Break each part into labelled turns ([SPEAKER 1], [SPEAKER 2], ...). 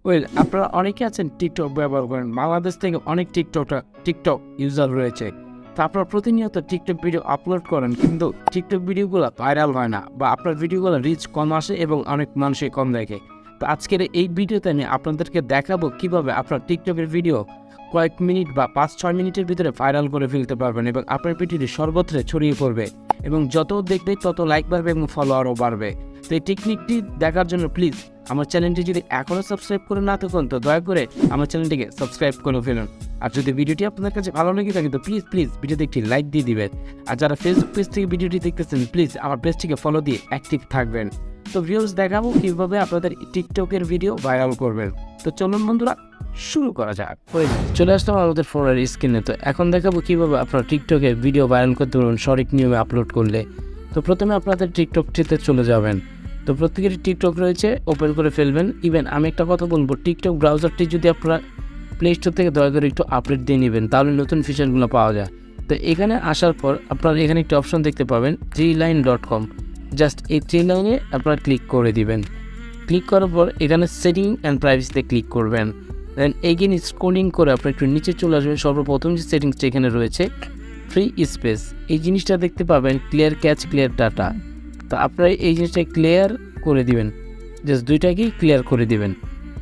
[SPEAKER 1] আপনারা অনেকে আছেন টিকটক ব্যবহার করেন। বাংলাদেশ থেকে অনেক টিকটক ইউজার রয়েছে। তো আপনারা প্রতিনিয়ত টিকটক ভিডিও আপলোড করেন, কিন্তু টিকটক ভিডিওগুলো ভাইরাল হয় না, বা আপনার ভিডিওগুলো রিচ কম আসে এবং অনেক মানুষই কম দেখে। তো আজকের এই ভিডিওতে আমি আপনাদেরকে দেখাবো কিভাবে আপনার টিকটকের ভিডিও কয়েক মিনিট বা 5-6 মিনিটের ভিতরে ভাইরাল করে ফেলতে পারবেন এবং আপনার ভিডিওটি সর্বত্র ছড়িয়ে পড়বে এবং যত দেখবে তত লাইক বাড়বে এবং ফলোয়ারও বাড়বে। তো এই টেকনিকটি দেখার জন্য প্লিজ আমার চ্যানেলটি যদি এখনও সাবস্ক্রাইব করে না থাকুন তো দয়া করে আমার চ্যানেলটিকে সাবস্ক্রাইব করে ফেলুন। আর যদি ভিডিওটি আপনাদের কাছে ভালো লেগে থাকে তো প্লিজ ভিডিওতে একটি লাইক দিয়ে দিবেন। আর যারা ফেসবুক পেজ থেকে ভিডিওটি দেখতেছেন প্লিজ আমার পেজটিকে ফলো দিয়ে অ্যাক্টিভ থাকবেন। তো ভিউজ দেখাবো কীভাবে আপনাদের টিকটকের ভিডিও ভাইরাল করবেন। তো চলুন বন্ধুরা শুরু করা যাক। চলে আসলাম আমাদের ফোনের স্ক্রিনে। তো এখন দেখাবো কীভাবে আপনার টিকটকে ভিডিও ভাইরাল করতে পারবেন সঠিক নিয়মে আপলোড করলে। তো প্রথমে আপনাদের টিকটকটিতে চলে যাবেন। তো প্রত্যেকেরই টিকটক রয়েছে, ওপেন করে ফেলবেন। ইভেন আমি একটা কথা বলবো, টিকটক ব্রাউজারটি যদি আপনারা প্লে স্টোর থেকে দয়া করে একটু আপডেট দিয়ে নেবেন, তাহলে নতুন ফিচারগুলো পাওয়া যায়। তো এখানে আসার পর আপনারা এখানে একটি অপশন দেখতে পাবেন 3line.com। জাস্ট এই 3 লাইনে আপনারা ক্লিক করে দিবেন। ক্লিক করার পর এখানে সেটিং অ্যান্ড প্রাইভেসিতে ক্লিক করবেন। দেন এগেন স্ক্রলিং করে আপনার একটু নিচে চলে আসবেন। সর্বপ্রথম যে সেটিংসটা এখানে রয়েছে ফ্রি স্পেস, এই জিনিসটা দেখতে পাবেন ক্লিয়ার ক্যাচ ক্লিয়ার ডাটা। তো আপনারা এই জিনিসটা ক্লিয়ার করে দিবেন, জাস্ট দুইটাকেই ক্লিয়ার করে দিবেন,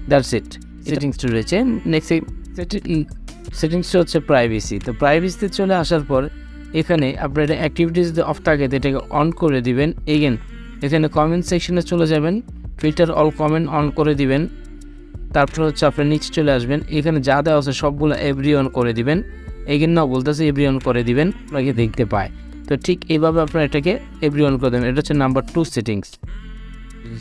[SPEAKER 1] দ্যাটস ইট। সেটিংসটা রয়েছে। নেক্সট সেটিংসটা হচ্ছে প্রাইভেসি। তো প্রাইভেসিতে চলে আসার পর এখানে আপনার এটা অ্যাক্টিভিটিস যদি অফ থাকে তো এটাকে অন করে দিবেন। এগেন এখানে কমেন্ট সেকশনে চলে যাবেন, ফিল্টার অল কমেন্ট অন করে দিবেন। তারপর হচ্ছে আপনার নিচে চলে আসবেন, এখানে যা দেওয়া আছে সবগুলো এভরি অন করে দিবেন। এগেন না বলতেছে এভরি অন করে দিবেন, আপনাকে দেখতে পায়। তো ঠিক এইভাবে আপনারা এটাকে এভরি অন করে দেবেন। এটা হচ্ছে নাম্বার 2 সেটিংস।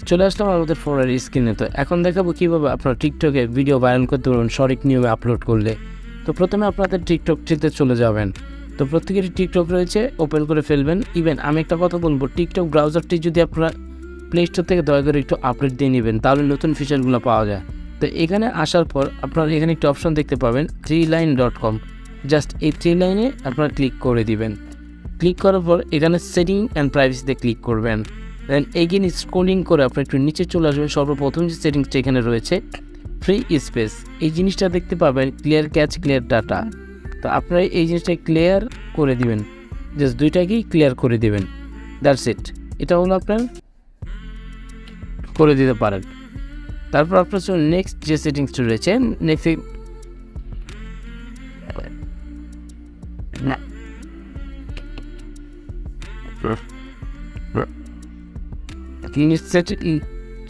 [SPEAKER 1] চলে আসলাম আমাদের ফোনের স্ক্রিনে। তো এখন দেখাবো কীভাবে আপনার টিকটকে ভিডিও ভাইরাল করতে পারবেন সঠিক নিয়মে আপলোড করলে। তো প্রথমে আপনাদের টিকটকটিতে চলে যাবেন। তো প্রত্যেকেরই টিকটক রয়েছে, ওপেন করে ফেলবেন। ইভেন আমি একটা কথা বলবো, টিকটক ব্রাউজারটি যদি আপনারা প্লে স্টোর থেকে দয়া করে একটু আপডেট দিয়ে নেবেন, তাহলে নতুন ফিচারগুলো পাওয়া যায়। তো এখানে আসার পর আপনারা এখানে একটি অপশন দেখতে পাবেন 3line.com। জাস্ট এই 3 লাইনে আপনারা ক্লিক করে দিবেন। ক্লিক করার পর এখানে সেটিং অ্যান্ড প্রাইভেসিতে ক্লিক করবেন। দেন এগেন স্ক্রলিং করে আপনার একটু নিচে চলে আসবেন। সর্বপ্রথম যে সেটিংসটা এখানে রয়েছে ফ্রি স্পেস, এই জিনিসটা দেখতে পাবেন ক্লিয়ার ক্যাচ ক্লিয়ার ডাটা। তো আপনারা এই জিনিসটা ক্লিয়ার করে দিবেন, জাস্ট দুইটাকেই ক্লিয়ার করে দিবেন, দ্যাটস ইট। এটা হলো আপনার করে দিতে পারেন। তারপর আপনার নেক্সট যে সেটিংসটা রয়েছে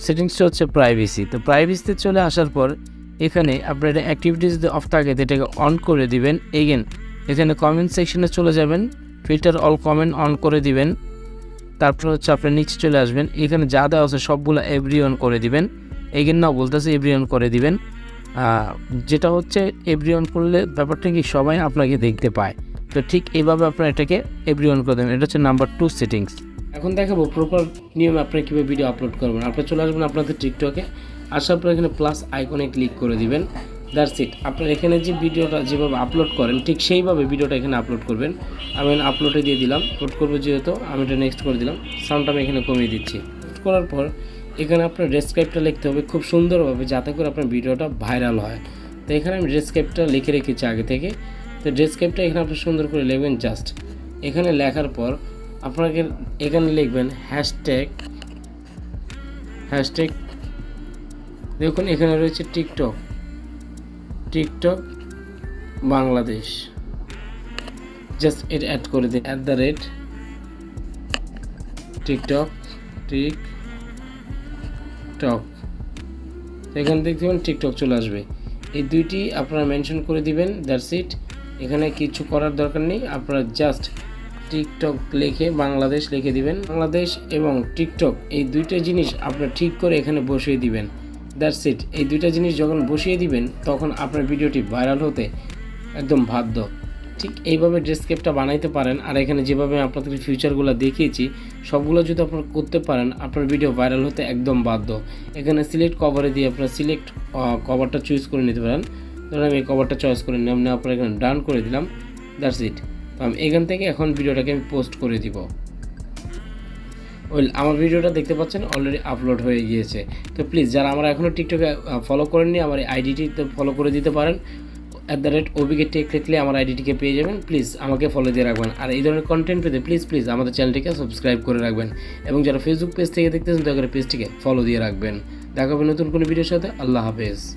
[SPEAKER 1] সেটিংসটা হচ্ছে প্রাইভেসি। তো প্রাইভেসিতে চলে আসার পর এখানে আপনার এটা অ্যাক্টিভিটিস যদি অফ থাকে তো এটাকে অন করে দিবেন। এগেন এখানে কমেন্ট সেকশনে চলে যাবেন, ফিল্টার অল কমেন্ট অন করে দিবেন। তারপর হচ্ছে আপনার নিচে চলে আসবেন, এখানে যা দেওয়া আছে সবগুলো এভরি অন করে দিবেন। এগেন না বলতেছে এভরি অন করে দিবেন। যেটা হচ্ছে এভরি অন করলে ব্যাপারটা কি সবাই আপনাকে দেখতে পায়। তো ঠিক এইভাবে আপনারা এটাকে এভরি অন করে দেবেন। এটা হচ্ছে নাম্বার 2 সেটিংস। এখন দেখাবো প্রপার নিয়মে আপনারা কীভাবে ভিডিও আপলোড করবেন। আপনারা চলে আসবেন আপনাদের টিকটকে, আসার পর এখানে প্লাস আইকনে ক্লিক করে দিবেন, দ্যাটস ইট। আপনারা এখানে যে ভিডিওটা যেভাবে আপলোড করেন ঠিক সেইভাবে ভিডিওটা এখানে আপলোড করবেন। আমি আপলোডে দিয়ে দিলাম, আপলোড করবো যেহেতু আমি এটা নেক্সট করে দিলাম। সাউন্ডটা আমি এখানে কমিয়ে দিচ্ছি। করার পর এখানে আপনার ডেসক্রাইবটা লিখতে হবে খুব সুন্দরভাবে, যাতে করে আপনার ভিডিওটা ভাইরাল হয়। তো এখানে আমি ডেসক্রাইবটা লিখে রেখেছি আগে থেকে। তো ডেসক্রাইবটা এখানে আপনি সুন্দর করে লিখবেন। জাস্ট এখানে লেখার পর আপনাকে এখানে লিখবেন হ্যাশট্যাগ। দেখুন এখানে রয়েছে টিকটক বাংলাদেশ। জাস্ট এটা অ্যাড করে দিন @টিকটক। এখান থেকে দেখবেন টিকটক চলে আসবে। এই দুইটি আপনারা মেনশন করে দিবেন, দ্যাটস ইট। এখানে কিছু করার দরকার নেই, আপনারা জাস্ট টিকটক লিখে বাংলাদেশ লিখে দিবেন। বাংলাদেশ এবং টিকটক এই দুইটা জিনিস আপনারা ঠিক করে এখানে বসিয়ে দিবেন, দ্যাটস ইট। এই দুইটা জিনিস যখন বসিয়ে দিবেন তখন আপনার ভিডিওটি ভাইরাল হতে একদম বাধ্য। ঠিক এইভাবে ডেসক্রিপ্টটা বানাইতে পারেন। আর এখানে যেভাবে আপনাদের ফিচারগুলো দেখিয়েছি সবগুলো যদি আপনারা করতে পারেন আপনার ভিডিও ভাইরাল হতে একদম বাধ্য। এখানে সিলেক্ট কভারে দিয়ে আপনারা সিলেক্ট কভারটা চুজ করে নিতে পারেন। ধরুন আমি এই কভারটা চয়েস করে নিলাম, না আপনারা এখানে ডান করে দিলাম, দ্যাটস ইট। তো আমি এখান থেকে এখন ভিডিওটাকে আমি পোস্ট করে দিব। ওয়েল আমার ভিডিওটা দেখতে পাচ্ছেন অলরেডি আপলোড হয়ে গিয়েছে। তো প্লিজ যারা আমরা এখনও টিকটকে ফলো করেননি আমার এই আইডিটিতে ফলো করে দিতে পারেন। @OBK টেক লিখলে আমার আইডিটিকে পেয়ে যাবেন। প্লিজ আমাকে ফলো দিয়ে রাখবেন। আর এই ধরনের কন্টেন্ট পেতে প্লিজ আমাদের চ্যানেলটিকে সাবস্ক্রাইব করে রাখবেন। এবং যারা ফেসবুক পেজ থেকে দেখতেছেন দয়া করে পেজটিকে ফলো দিয়ে রাখবেন। দেখা হবে নতুন কোনো ভিডিওর সাথে। আল্লাহ হাফেজ।